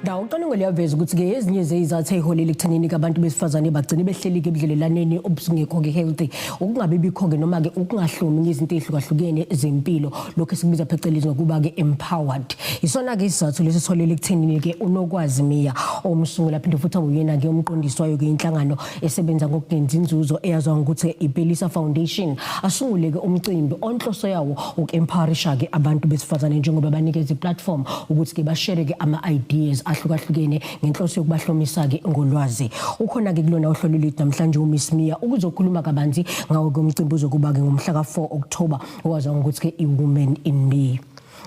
Ndawo ucwaningo liyaveza ukuthi ke ezinye zezizathu eziholela ekuthenini abantu besifazane bagcine behleli ke ebudlelwaneni obusingekho ke healthy ukungabe bikho ke noma ke ukungahlumi ngezinto ezihlukahlukene zempilo lokho esikubiza phecelezi ngokuba ke empowered. Isona ke isizathu lesi siholela ekuthenini ke unokwazi Miya omsungula phinde futhi uyena ke umqondiswayo ke inhlangano esebenza ngokugenza inzuzo eyaziwa ngokuthi iBelisa Foundation asungule ke umcimbi onhloso yawo ukempowerisha ke abantu besifazane njengoba banikeza iplatform ukuthi ke bashare ke ama ideas ahlukahlukene ngenhloso yokubahlomisa ke ngolwazi. Ukhona ke kulona uhlelo lethu namhlanje uMiss Miya ukuzokhuluma kabanzi ngawo ke umcimbi uzokuba ke ngomhla ka4 October owaziwa ngokuthi ke iWomen in Me.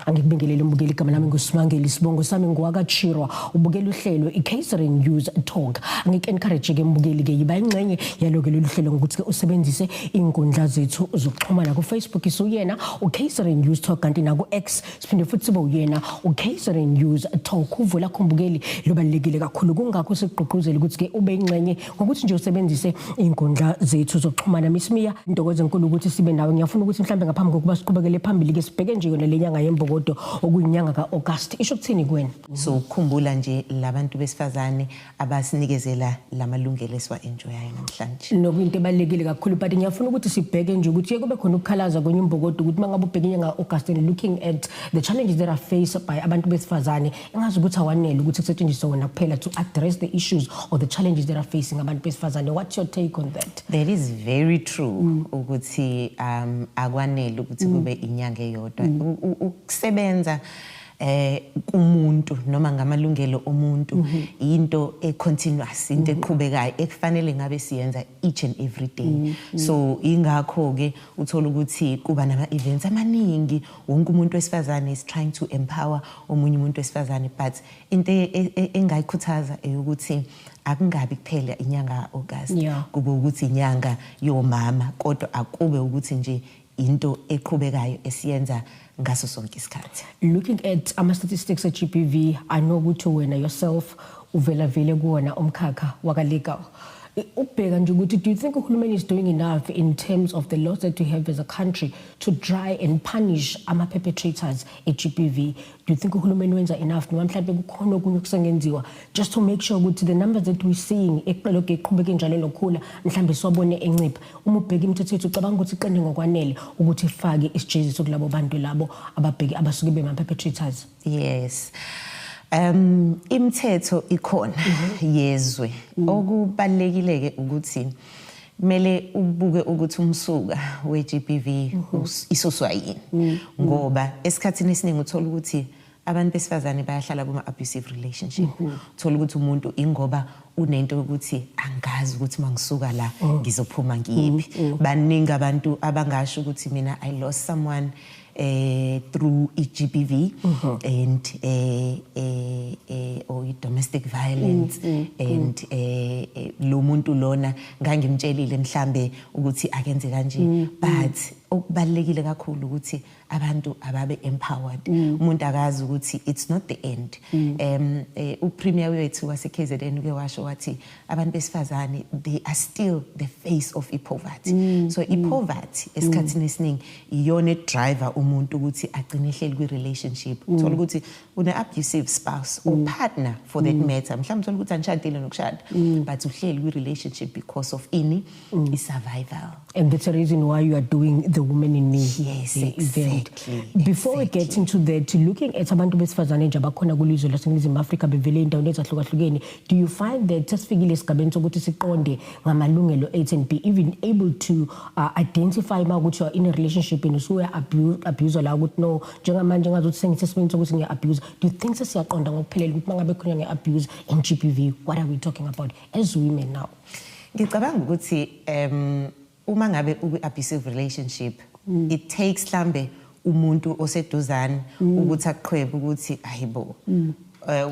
Angikubingelele umbukeli igama lami nguSimangeli Sibongo sami ngwakachirwa ubukela uhlelo iCatering News Talk. Angike-encourage ke mbukeli ke yiba ingxenye yaloko lolu hlelo ngokuthi ke usebenzise inkundla zethu zokuxhumana ku Facebook isuyena uCatering News Talk kanti na ku X siphinde futhi sibe uyena uCatering News Talk. Uvula khombukeli lobalekile kakhulu kungakho sikugqugquzela ukuthi ke ube ingxenye ngokuthi nje usebenzise inkundla zethu zokuxhumana. Miss Miya intokozo enkulu ukuthi sibe nawe. Ngiyafuna ukuthi mhlambe ngaphambi kokuba siqhubekele phambili ke sibheke nje yona lenyanga yembokodo okuyinyanga kaAugust isho kuthini kuwena? So ukukhumbula nje labantu besifazane abasinikezela lamalungelo eswa enjoyayo namhlanje. Nokuyinto ebalekile kakhulu but ngiyafuna ukuthi sibheke nje ukuthi kube khona ukukhalaza kwenye imbokodo ukuthi mangabe ubheke inyanga kaAugust and looking at the challenges that are faced by abantu besifazane engazi ukuthi awanele ukuthi kusetshenziswe wona kuphela to address the issues or the challenges that are facing abantu besifazane. What's your take on that? That is very true ukuthi akwanele ukuthi kube inyanga eyodwa ukusebenza kumuntu noma ngamalungelo omuntu into continuous into eqhubekayo ekufanele ngabe siyenza each and every day. So ingakho ke uthola ukuthi kuba nama events amaningi wonke umuntu wesifazane is trying to empower omunye umuntu wesifazane but into engayikhuthaza ukuthi akungabi kuphela inyanga kaAugust kube ukuthi inyanga yomama kodwa akube ukuthi nje into eqhubekayo esiyenza ngaso sonke isikhathi. Looking at ama statistics at GBV, I know ukuthi wena yourself uvela vele kuona umkhakha wakalegal. Ubheka nje ukuthi do you think uhulumeni is doing enough in terms of the laws that we have as a country to try and punish ama perpetrators at GBV? Do you think uhulumeni wenza enough noma mhlawumbe kukhona okunye okusengenziwa just to make sure ukuthi the numbers that we seeing eqoloke iqhubeke njalo lokhula mhlawumbe siwabone encipha? Uma ubheka imithetho yethu ucabanga ukuthi iqine ngokwanele ukuthi ifake isijeziso kulabo bantu labo ababheki abasuke bema perpetrators? Yes. Imithetho ikhona yezwe okubalekile ke ukuthi kumele ubuke ukuthi umsuka weGBV isuswa yini ngoba esikhathini esiningi uthola ukuthi abantu besifazane bayahlala kuma abusive relationship. Uthola ukuthi umuntu ingoba unento ukuthi angazi ukuthi mangisuka la ngizophuma ngiyiphi. Baningi abantu abangasho ukuthi mina I lost someone through GBV and or domestic violence and lo muntu lona ngangimtshelile mhlambe ukuthi akenze kanje but okubalekile kakhulu ukuthi abantu ababe empowered. Umuntu akazi ukuthi it's not the end. Upremier wethu waseKZN uke washo wathi abantu besifazane they are still the face of poverty. So poverty esikhathini esiningi iyona driver umuntu ukuthi agcine ehleli kwi relationship. Uthola ukuthi une abusive spouse or partner for that matter. Mhlawumbe uthola ukuthi anishadile nokushada but uhleli kwi relationship because of survival. And that's the reason why you are doing the Women in Me event. Before we get into that, looking at abantu besifazane nje abakhona kulizwe laseNingizimu Afrika bevele indawo ezahlukahlukene, do you find that sesifikile esigabeni sokuthi siqonde ngamalungelo ethu and be even able to identify ukuthi you are in a relationship and usuya abuse la ukuthi no njengamanje ngazothi sengisesibeni ukuthi ngiya-abuse? Do you think sesiyaqonda ngokuphelele ukuthi mangabe khona nge-abuse in GBV? What are we talking about as women now? Ngicabanga ukuthi uma ngabe uku-abusive relationship it takes mhlambe umuntu oseduzane ukuthi aqhwebe ukuthi ayibo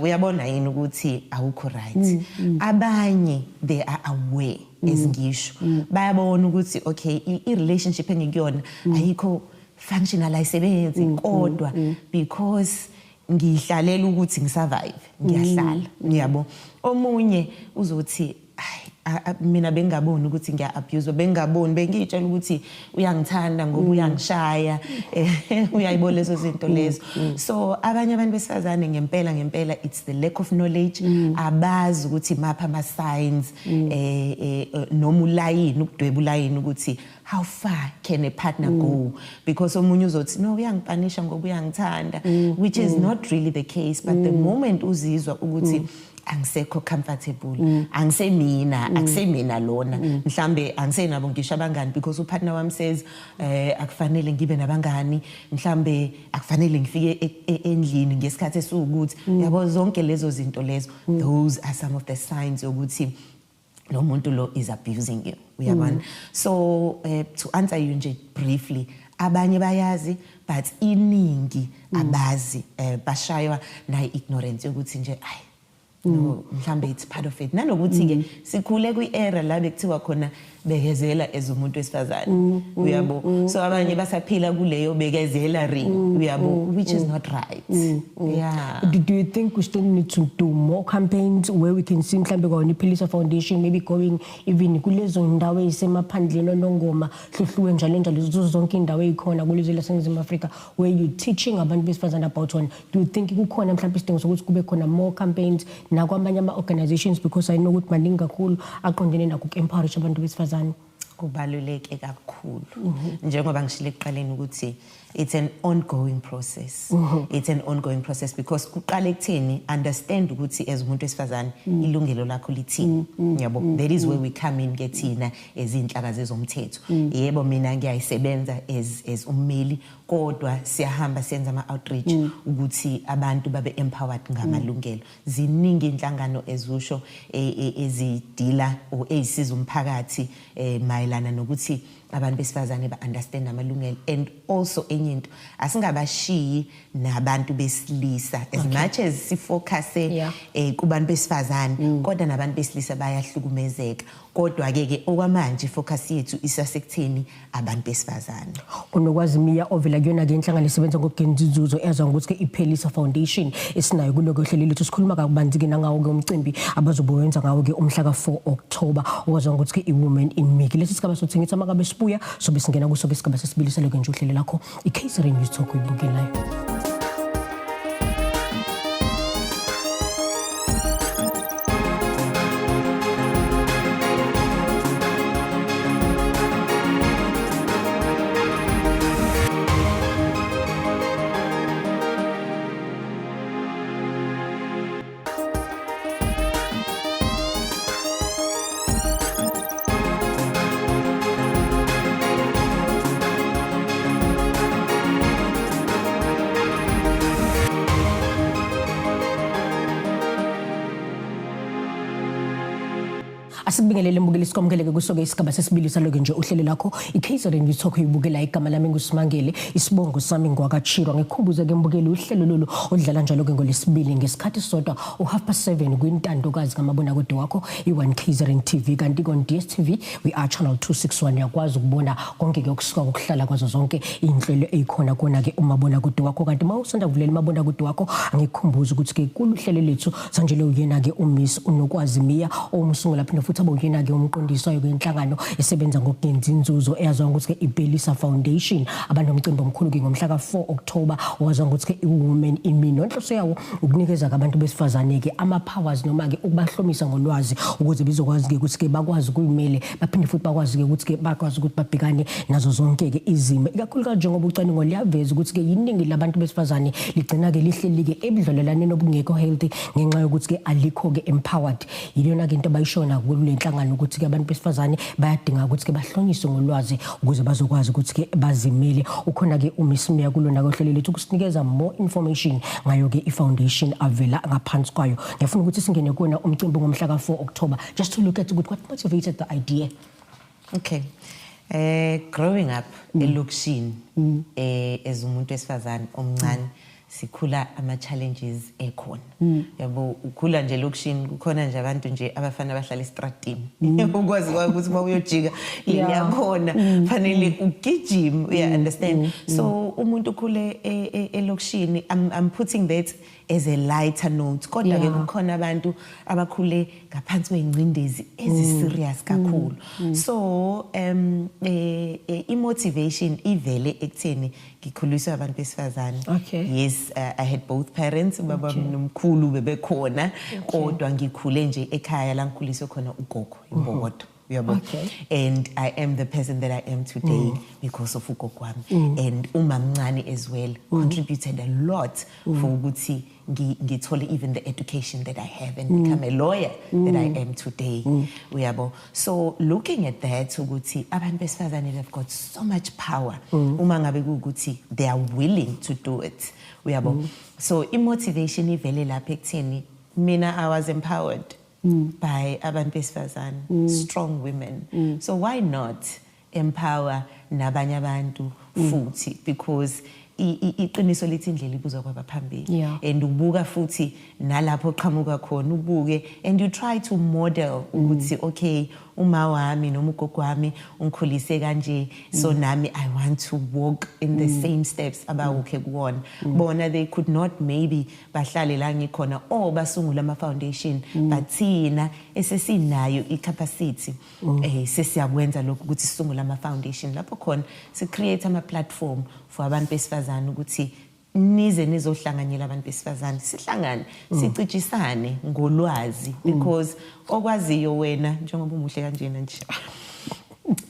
uyabona yini ukuthi awukho right. Abanye they are aware ezingisho bayabona ukuthi okay i-relationship engikuyona ayikho functional ayisebenzi kodwa because ngihlalela ukuthi ngisurvive ngiyahlala ngiyabo. Omunye uzothi mina bengaboni ukuthi ngiya abuse bengaboni bengitshela ukuthi uyangithanda ngoba uyangishaya uyayibona lezo zinto lezo so abanye abantu besifazane ngempela it's the lack of knowledge abazi ukuthi mapha ama signs noma ulayini ukudweba ulayini ukuthi how far can a partner go because omunye uzothi no uyangipanisha ngoba uyangithanda which is not really the case but the moment uzizwa ukuthi angisekho comfortable akusemina lona mhlambe angisenabo ngisho abangani because upartner wami says akufanele ngibe nabangani mhlambe akufanele ngifike endlini ngesikhathi esukuthi yabo zonke lezo zinto lezo those are some of the signs ukuthi lo muntu lo is abusing you uyabona so to answer you nje briefly abanye bayazi but iningi abazi bashaywa na ignorance ukuthi nje no mhlambe it's part of it nanokuthi ke sikhule kwi-era la bekuthiwa khona bekezela ezumuntu wesifazane uyabo so abanye basaphila kuleyo bekezela ring uyabo which is not right yeah do you think we still need to do more campaigns where we can see mhlambe kona iPhilisa Foundation maybe going even kulezo ndawo ezisemaphandleni nongoma hluhluwe njalo zonke indawo ezikhona kulezo laseNingizimu Afrika where you teaching abantu besifazane about one do you think kukhona mhlambe isidingo sokuthi kube khona more campaigns nakwamanye ama organizations because I know ukuthi maningi kakhulu aqondene nakho empower abantu besifazane kubaluleke kakhulu njengoba ngishile ekuqaleni ukuthi it's an ongoing process it's an ongoing process because kuqala ekutheni understand ukuthi as umuntu wesifazane ilungelo lakho lithini yabo that is where we come in ngethina ezinhlaka zezomthetho yebo mina ngiyayisebenza as ummeli kodwa siyahamba siyenza ama outreach ukuthi abantu babe empowered ngamalungelo ziningi inhlangano ezusho ezidila or ezisiza umphakathi mayelana nokuthi abantu besifazane ba understand amalungelo and also enye into asingabashiyi nabantu besilisa as much as sifocus kubantu besifazane kodwa nabantu besilisa bayahlukumezeka kodwa ke okwamanje focus yethu isasekutheni abantu besifazane unokwazi Mia ovela kuyona ke inhlangano esebenza ngokugenza inzuzo ezwa ukuthi ke iPhilisa Foundation esinayo kuloko hlelo lethu sikhuluma kabanzi ke nangawo ke umcimbi abazobuyenza ngawo ke umhla ka4 October okwazi ukuthi ke iwomen in me lesi sigaba sothengisa makabe sibuya so besingena kuso ke sigaba sesibilisele ke nje uhlelo lakho iKaizer News Talk uyibukelayo Asibingelele mbukeli sikomkeleke kusoke isigaba sesibilisa lokho nje uhlelo lakho iKaizer News Talk uyibukela igama lami nguSimangele isibongo sami ngwakachirwa ngikhumbuze ke mbukeli uhlelo lolu odlala njalo ke ngolesibili ngesikhathi sodwa u7:30 kwintandokazi kamabona kude wakho i1 Kaizer TV kanti kon DStv we are channel 261 yakwazi ukubona konke ke okusuka ukuhlala kwazo zonke inhlelo ezikhona kona ke umabona kude wakho kanti mawusanda kuvulela umabona kude wakho ngikhumbuze ukuthi ke kuluhlelo lethu sanjele uyena ke uMiss unokwazi Mia omsungula phinde futhi abuyena ke umqondiswayo kwenhlangano esebenza ngokugenza inzuzo eyazwa ukuthi ke iPhilisa Foundation abantu omcimbi omkhulu ke ngomhla ka4 October wazwa ukuthi ke iwomen in me nonhloso yawo ukunikeza abantu besifazane ke ama powers noma ke ukubahlomisa ngolwazi ukuze bizokwazi ke ukuthi ke bakwazi ukuyimele baphinde futhi bakwazi ke ukuthi ke bakwazi ukuthi babhekane nazo zonke ke izimo ikakhulukazi njengoba ucwaningo liyaveza ukuthi ke yiningi labantu besifazane ligcina ke lihleli ke ebudlelwaneni obungekho healthy ngenxa yokuthi ke alikho ke empowered yilona ke into bayishona kule nhlangano ukuthi ke abantu besifazane bayadinga ukuthi ke bahlonyiswe ngolwazi ukuze bazokwazi ukuthi ke bazimele ukhona ke uMiss Mia kulona kohlelo lethu ukusinikeza more information ngayo ke ifoundation avela ngaphansi kwayo ngiyafuna ukuthi singene kuona umcimbi ngomhla ka4 October just to look at what motivated the idea. Okay. Growing up elokishini as umuntu wesifazane omncane sikhula ama challenges ekhona yabo ukhula nje lokishini kukhona nje abantu nje abafana bahlala estradini ukwazi ukuthi mawuyojika liyakhona fanele ugijima you understand so umuntu kule elokishini, I'm putting that as a lighter note. Kodwa ke kukhona abantu abakhule ngaphansi kweingcindezi ezi-serious kakhulu. So i-motivation ivele ekutheni ngikhuliswa abantu besifazane. Yes, I had both parents, ubaba nomkhulu bebekhona, kodwa ngikhule nje ekhaya la ngikhuliswe khona ugogo iMbokodo. And I am the person that I am today because of ugogo wami. And umamncane as well contributed a lot for ukuthi ngithole even the education that I have and become a lawyer that I am today. So looking at that, ukuthi abantu besifazane, they've got so much power. Uma ngabe ukuthi they are willing to do it. So imotivation ivele lapha ekutheni mina I was empowered by abantu besifazane, strong women. So why not empower nabanye abantu futhi, because iqiniso lithi indlela ibuzwa kwabaphambili. And ubuka futhi nalapho oqhamuka khona ubuke, and you try to model ukuthi okay, uma wami noma ugogo wami ungikhulise kanje, so nami I want to walk in the same steps abawukhe kuwona. Bona they could not maybe bahlale la ngikhona or basungula ama foundation, but thina esesinayo icapacity sesiyakwenza lokho ukuthi sisungula ama foundation lapho khona si create ama platform for abantu besifazane ukuthi nize nizohlanganyela abantu besifazane, sihlangane sicitshisane ngolwazi, because okwaziyo wena njengoba umuhle kanjena nje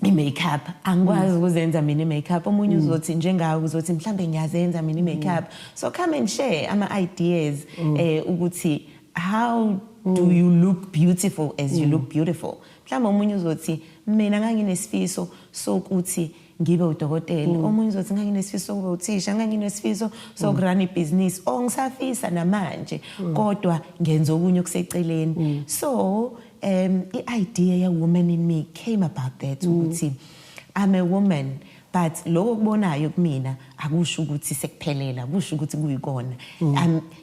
i-makeup angikwazi ukuzenza mina i-makeup, omunye uzothi njengawe uzothi mhlambe ngiyazenza mina i-makeup. So come and share ama ideas ukuthi how do you look beautiful as you look beautiful. Mhlambe omunye uzothi mina nganginesifiso sokuthi ngibe udokotela, omunye uzothi nganginesifiso sokuba uthisha, nganginesifiso sokurun ibhizinisi, ngisafisa namanje kodwa ngenza okunye okuseceleni. So i-idea ya Woman in Me came about that, ukuthi I'm a woman, but lokho kubonayo kumina akusho ukuthi sekuphelela, akusho ukuthi kuyikona.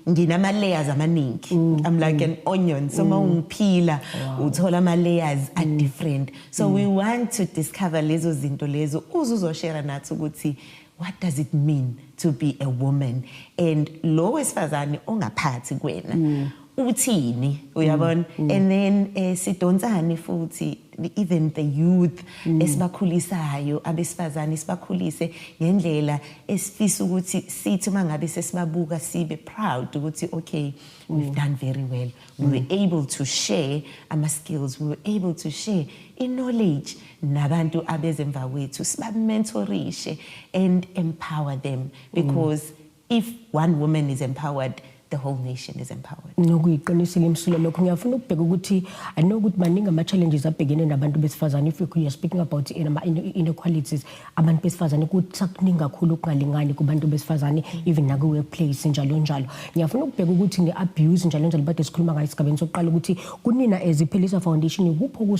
Nginama layers amaningi. I'm like an onion. So mawungiphila uthola ama layers are different. So we want to discover lezo zinto lezo uzoshare nathi ukuthi what does it mean to be a woman, and lo wesifazane ongaphathi kwena uthini, uyabona. And then sidonsane futhi even the youth esibakhulisayo abesifazane sibakhulise ngendlela esifisa ukuthi sithi mangabe sesibabuka sibe proud ukuthi okay, we've done very well. We were able to share ama skills, we were able to share knowledge nabantu abezemva kwethu, siba-mentorishe and empower them, because if one woman is empowered, the whole nation is empowered. Nokuyiqinisile imsulo lokho ngiyafuna ukubheka ukuthi I know ukuthi maningi ama challenges abhekene nabantu besifazane. If you are speaking about inequalities, abantu besifazane kuningi kakhulu ukungalingani kubantu besifazane, even na ku workplace njalo njalo. Ngiyafuna ukubheka ukuthi ngeabuse njalo njalo bade sikhuluma ngayo isigabeni sokuqala ukuthi kunina as iPhelisa Foundation kupho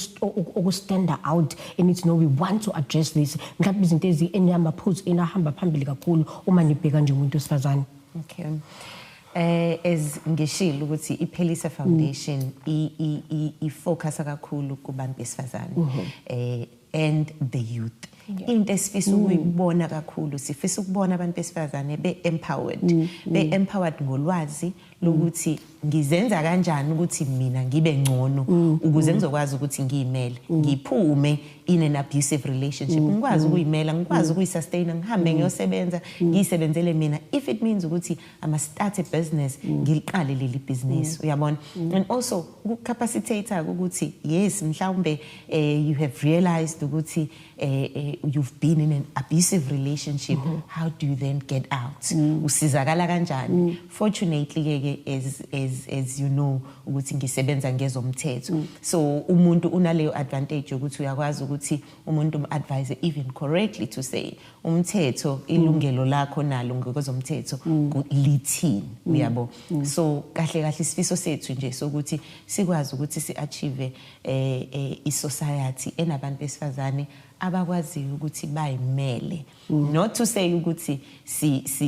okustand out and it's no we want to address this. Mhlawumbe izinto enamaphuzu enahamba phambili kakhulu uma nibheka nje umuntu wesifazane. Okay. As ngishilo ukuthi iPhelisa Foundation ifocus kakhulu kubantu besifazane and the youth. Into esifisa ukuyibona kakhulu, sifisa ukubona abantu besifazane be-empowered ngolwazi lokuthi ngizenza kanjani ukuthi mina ngibe ngcono ukuze ngizokwazi ukuthi ngiyimele, ngiphume in an abusive relationship, ngikwazi ukuyimela, ngikwazi ukuyisustain, ngihambe ngiyosebenza, ngiyisebenzele mina. If it means ukuthi ama start a business, ngiliqale leli business, uyabona. And also ukucapacitate ukuthi yes, mhlawumbe you have realized ukuthi you've been in an abusive relationship, how do you then get out? Usizakala kanjani? Fortunately as you know ukuthi ngisebenza ngezomthetho, so umuntu unaleyo advantage ukuthi uyakwazi ukuthi umuntu advise even correctly to say umthetho ilungelo lakho nalo ngokwezomthetho lithini, uyabo. So kahle kahle isifiso sethu nje sokuthi sikwazi ukuthi si-achieve i-society enabantu besifazane abakwaziyo ukuthi bayimele. Not to say ukuthi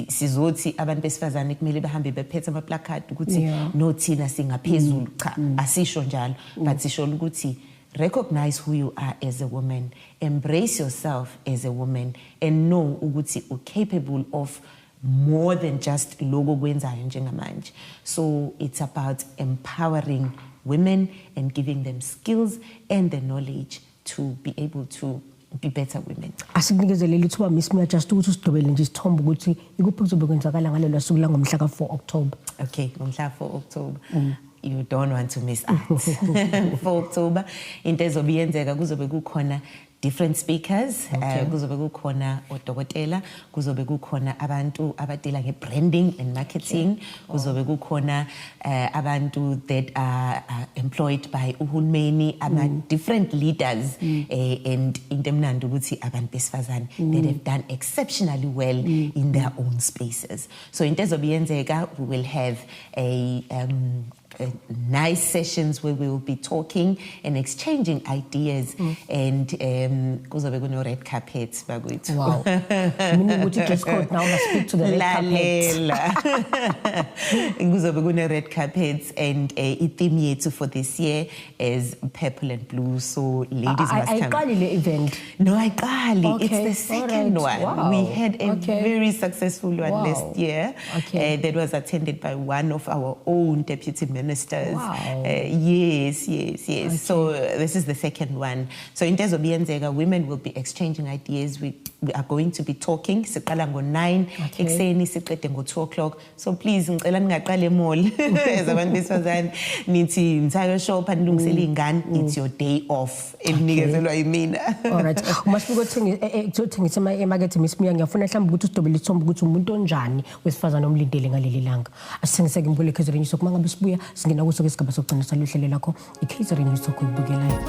sizothi abantu besifazane kumele bahambe bephethe ama-placard ukuthi no thina singaphezulu, cha asisho njalo, but sisho ukuthi recognize who you are as a woman, embrace yourself as a woman, and know ukuthi you're capable of more than just logo kwenzayo njengamanje. So it's about empowering women and giving them skills and the knowledge to be able to be better women. Asinikezele lithuba Miss Mia just ukuthi sidobele nje isithombe ukuthi ikuphi kuzobe kwenzakala ngalelo suku la ngomhla ka 4 October. Okay, ngomhla 4 October. You don't want to miss out. 4 October into ezobe yenzeka kuzobe kukhona different speakers, kuzobe kukhona odokotela, kuzobe kukhona abantu abadila ngebranding and marketing, kuzobe kukhona abantu that are employed by uhulumeni, different leaders, and into emnandi ukuthi abantu besifazane that have done exceptionally well in their own spaces. So into ezobe yenzeka, we will have a nice sessions where we will be talking and exchanging ideas, and kuzobe kuno red carpet bakwethu. Wow. Meaning ukuthi dress code now must speak to the red carpet. Kuzobe kuno red carpets, and i-theme yethu for this year is purple and blue, so ladies must come. Ayiqalile event. No, ayiqali. Okay. It's the second one. Wow. We had a very successful one last year that was attended by one of our own deputy ministers. Wow. Yes. So this is the second one. So in terms of Bienzega, women will be exchanging ideas. We are going to be talking. Siqala ngo-9 ekseni siqede ngo-2 o'clock. So please ngicela ningaqale mall as abantu besifazane nithi mthayo shop anilungisele ingane. It's your day off. Enikezelwa yimina. All right. Umasifika ukuthengisa emarket Miss Mia, ngiyafuna mhlawumbe ukuthi usidobele isithombe ukuthi umuntu onjani wesifazane omlindele ngaleli langa. Asithengiseke imbule Catherine Nyuso kuma ngabe sibuya singena kuso kesigaba sokugcina saluhlelo lakho iCatherine Nyuso kuyibukelayo.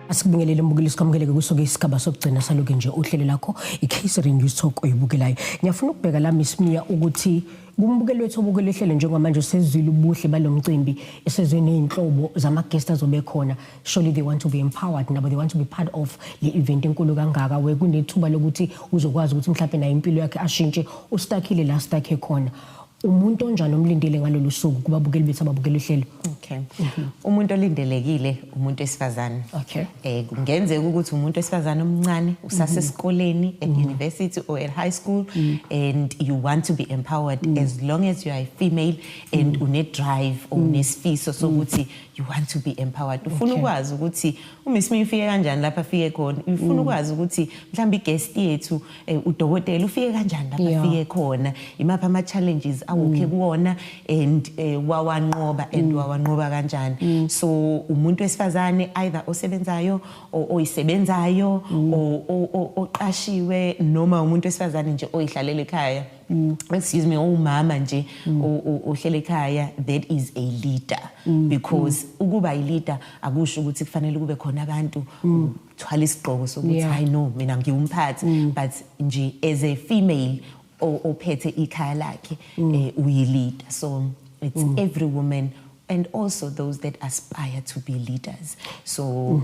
Asikubingelele mbukeli sikamkeleke kusoke isigaba sokugcina saloke nje uhlelo lakho iCatherine Nyuso oyibukelayo. Ngiyafuna ukubheka la Miss Mia ukuthi kumbukeli wethu obukele ihlelo njengamanje sezwile ubuhle balomcimbi esezwe nezinhlobo zama guests azobe khona. Surely they want to be empowered nabo, they want to be part of the event enkulu kangaka we kunethuba lokuthi uzokwazi ukuthi mhlawumbe na impilo yakhe ashintshe ustakile la stakhe khona. Umuntu onjani omlindele ngalolu suku kubabukeli bethu ababukela ihlelo? Okay. Umuntu olindelekile umuntu wesifazane. Okay. Kungenzeka ukuthi umuntu wesifazane omncane usasesikoleni at university or at high school, and you want to be empowered as long as you are a female and une drive or unesifiso sokuthi you want to be empowered. Ufuna ukwazi ukuthi uMiss Mia ufike kanjani lapha afike khona. Ufuna ukwazi ukuthi mhlawumbe guest yethu udokotela ufike kanjani lapha afike khona. Imapha ama challenges awukhe kuwona and wawanqoba and wawanqoba kanjani. So umuntu wesifazane either osebenzayo oyisebenzayo oqashiwe noma umuntu wesifazane nje oyihlalele ekhaya. Excuse me, umama nje ohlele ekhaya, that is a leader, because ukuba leader akusho ukuthi kufanele kube khona abantu thwala isigqoko sokuthi I know mina ngiwumphathi, but nje as a female ophethe ikhaya lakhe uyi-leader. So it's every woman and also those that aspire to be leaders. So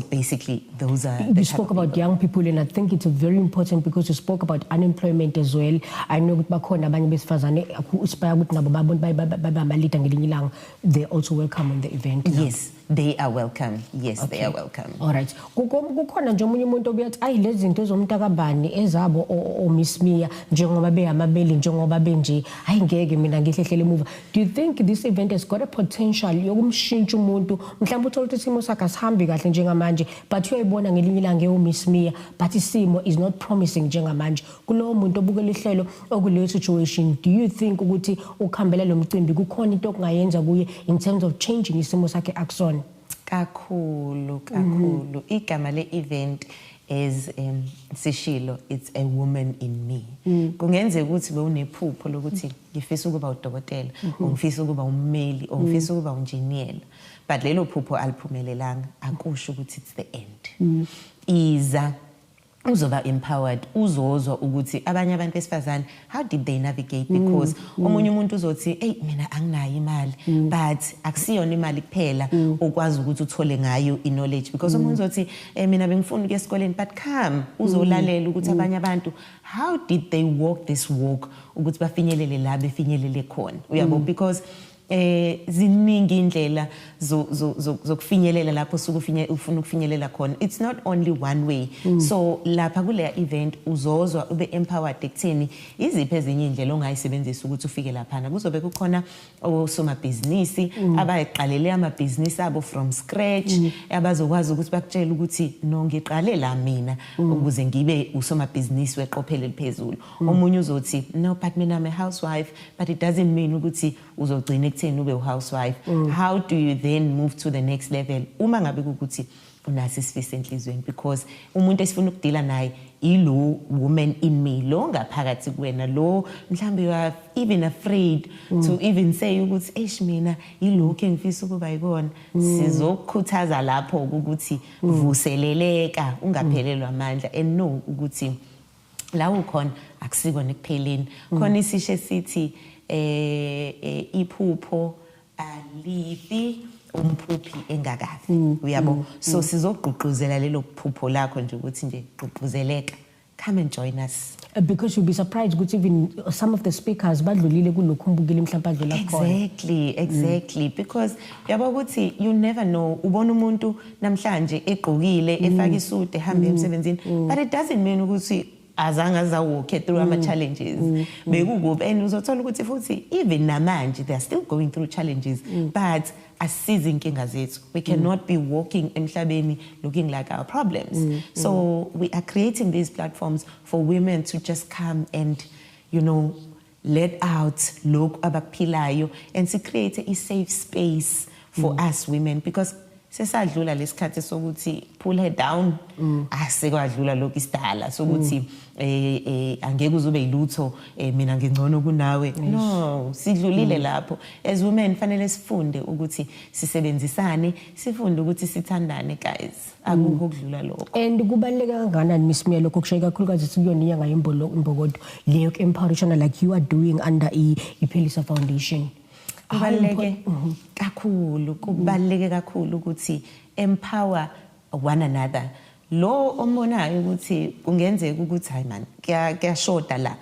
basically those are you spoke about young people, and I think it's very important because you spoke about unemployment as well. I know ukuthi bakhona abanye besifazane aspire ukuthi nabo babone babe ama-leader ngelinye ilanga. They're also welcome on the event. Yes, they are welcome. Yes, they are welcome. All right. Kukhona nje omunye umuntu obuyathi ayi lezi zinto zomntakabani ezabo o Miss Mia njengoba behamabeli njengoba benje hayi ngeke mina ngihlehlele emuva. Do you think this event has got a potential yokumshintsha umuntu mhlawumbe uthola ukuthi isimo sakhe asihambi kahle njengamanje, but uyayibona ngelinye ilanga Miss Mia, but isimo is not promising njengamanje kulowo muntu obukela ihlelo okuleyo situation? Do you think ukuthi ukuhambela lo mcimbi kukhona into okungayenza kuye in terms of changing isimo sakhe akusona? Kakhulu igama le event as Sishilo, it's a woman in me. Kungenzeka ukuthi bewunephupho lokuthi ngifisa ukuba udokotela, ngifisa ukuba ummeli, ngifisa ukuba unjiniyela. But lelo phupho aliphumelelanga, akusho ukuthi it's the end. Iza uzoba empowered, uzozwa ukuthi abanye abantu besifazane, how did they navigate? Because omunye umuntu uzothi, hey, mina anginayo imali, but akusiyona imali kuphela okwazi ukuthi uthole ngayo knowledge. Because omunye uzothi, mina bengifuna ukuya esikoleni, but come uzolalela ukuthi abanye abantu, how did they walk this walk ukuthi bafinyelele la befinyelele khona. Uyabo, because ziningi indlela zokufinyelela lapho ufuna ukufinyelela khona. It's not only one way. So lapha kule event uzozwa ube empowered ekutheni iziphi ezinye indlela ongayisebenzisa ukuthi ufike lapha. Kuzobe kukhona osomabhizinisi abayiqalele amabhizinisi abo from scratch, abazokwazi ukuthi bakutshela ukuthi no ngiqale la mina ukuze ngibe usomabhizinisi weqophelo eliphezulu. Omunye uzothi no, but mina I'm a housewife, but it doesn't mean ukuthi uzogcina ube housewife. How do you then move to the next level uma ngabe ukuthi unaso isifiso enhlizweni? Because umuntu esifuna ukudila naye ilo woman in me, lo ngaphakathi kuwena, lo mhlambe you are even afraid to even say ukuthi eish mina ilokho engifisa ukuba yikona. Sizokukhuthaza lapho ukuthi vuseleleka, ungaphelelwa amandla, and know ukuthi la ukhona akusiko nekupheleni. Khona isisho sithi iphupho alifi umphuphi engakafi. Uyabo, so sizogqugquzela lelo phupho lakho nje ukuthi nje gqugquzeleka, come and join us. Because you'll be surprised ukuthi even some of the speakers badlulile kulokho umbukile mhlawumbe adlula khona. Exactly, because uyabo ukuthi you never know, ubona umuntu namhlanje egqokile efaka isuit ehamba emsebenzini, but it doesn't mean ukuthi azange azawalk through ama-challenges. Bekukuphi, and uzothola ukuthi futhi even namanje they are still going through challenges, but asisize inkinga zethu. We cannot be walking emhlabeni looking like our problems. So we are creating these platforms for women to just come and, you know, let out lokhu abakuphilayo, and to create a safe space for us women, because sesadlula lesikhathi sokuthi pull her down, asekwadlula lokho isidala sokuthi angeke uzube yilutho mina ngingcono kunawe. No, sidlulile lapho. As women fanele sifunde ukuthi sisebenzisane, sifunde ukuthi sithandane, guys. Akukho ukudlula lokho. And kubaluleke kangakanani Miss Mia lokho kushaye kakhulukazi sikuyona inyanga yembokodo leyo empoweration like you are doing under iPhelisa Foundation? Kubaluleke kakhulu, kubaluleke kakhulu ukuthi empower one another. Lo ombonayo ukuthi kungenzeka ukuthi hayi man kuyashoda la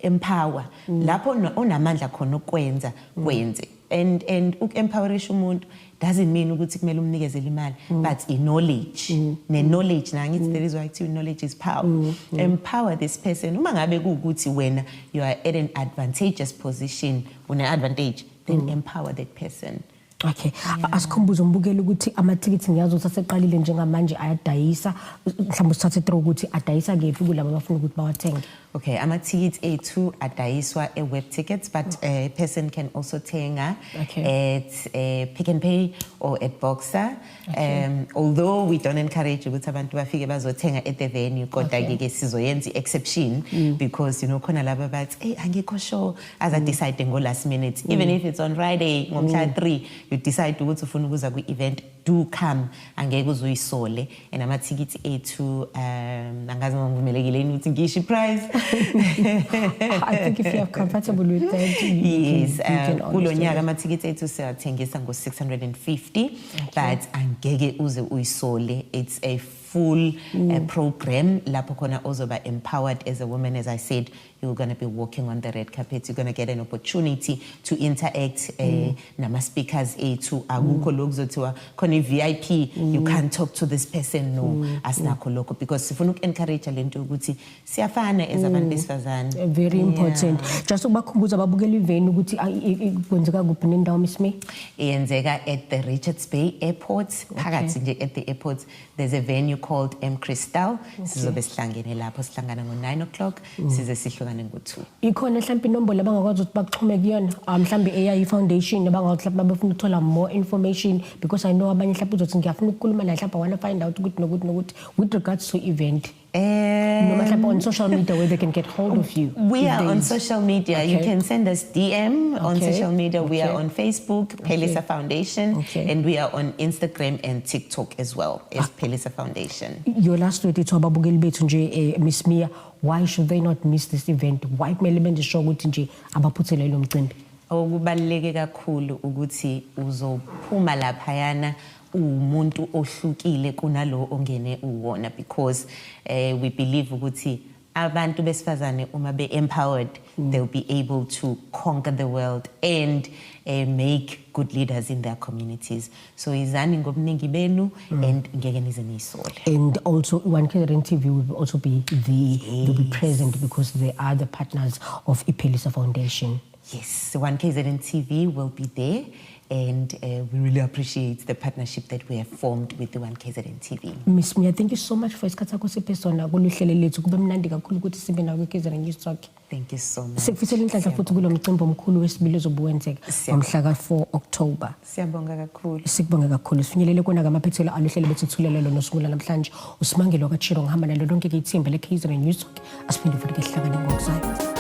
empower lapho onamandla khona ukwenza kwenze. And ukempowerisha umuntu doesn't mean ukuthi kumele umnikezele imali, but knowledge. Knowledge na ngithi there is why knowledge is power. Empower this person. Uma ngabe kuukuthi wena you are at an advantageous position, une advantage, then empower that person. Okay, asikhumbuze umbukeli ukuthi amathikithi ngiyazi ukuthi aseqalile njengamanje ayadayisa, mhlawumbe sithathe through ukuthi adayisa kephi kulabo abafuna ukuthi bawathenge. Okay, amathikithi ethu adayiswa web tickets, but a person can also thenga at Pick and Pay or at Boxer. Although we don't encourage ukuthi abantu bafike bazothenga at the venue, kodwa ke sizoyenza exception because you know khona laba bathi hey angikho sure as I decide ngo last minute, even if it's on Friday ngomhla 3 you decide ukuthi ufuna ukuza ku event, do come, angeke uzuyisole. And amathikithi ethu angazi ngivumelekile ukuthi ngisho price. I think if you are comfortable with that, yes, kulo nyaka amathikithi ethu siyathengisa ngo-650, but angeke uze uyisole. It's a full program lapho khona ozoba empowered as a woman. As I said, you're going to be walking on the red carpet, you're going to get an opportunity to interact nama speakers ethu. Akukho lokuzothiwa khona VIP you can't talk to this person, no, asinakho lokho, because sifuna ukencourage lento ukuthi siyafana as abantu besifazane. Very important. Just ukubakhumbuza ababukela iveni ukuthi kwenzeka kuphi nendawo Miss May? Yenzeka at the Richards Bay Airport. Phakathi nje at the airport there's a venue called M Crystal. Sizobe sihlangene lapho, sihlangana ngo 9 o'clock, size sihlukane ngo 2. Ikhona mhlawumbe inombolo abangakwazi ukuthi baxhume kuyona, mhlawumbe AI Foundation abangakwazi mhlawumbe bafuna ukuthola more information, because I know abanye mhlawumbe uzothi ngiyafuna ukukhuluma la mhlawumbe wana find out ukuthi nokuthi with regards to event noma mhlawumbe on social media where they can get hold of you. We are on social media. You can send us DM on social media. We are on Facebook, Pelisa Foundation, and we are on Instagram and TikTok as well as Pelisa Foundation. Your last word to ababukeli bethu nje Miss Mia, why should they not miss this event? Why kumele benze sure ukuthi nje abaphuthele lo mcimbi? Okubaluleke kakhulu ukuthi uzophuma lapha yana umuntu ohlukile kunalo ongene uwona, because we believe ukuthi abantu besifazane uma be empowered they'll be able to conquer the world and make good leaders in their communities. So izani ngobuningi benu and ngeke nize nisole. And also One KZN TV will also be they'll be present because they are the partners of Pelisa Foundation. Yes, One KZN TV will be there, and we really appreciate the partnership that we have formed with the One KZN TV. Miss Mia, thank you so much for isikhathi sakho sipesona kuluhlelo lethu. Kube mnandi kakhulu ukuthi sibe nawe KZN News Talk. Thank you so much. Sikufisela inhlanhla futhi kulo mcimbi omkhulu wesibili ozobuwenzeka ngomhla ka4 October. Siyabonga kakhulu. Sikubonga kakhulu. Sifinyelele kona ngamaphethelo aluhlelo bethu thulelelo nosungula namhlanje. Usimangelo kaChiro ngihamba nalo lonke ke ithimba le KZN News Talk. Asiphinde futhi ke hlangane ngokuzayo.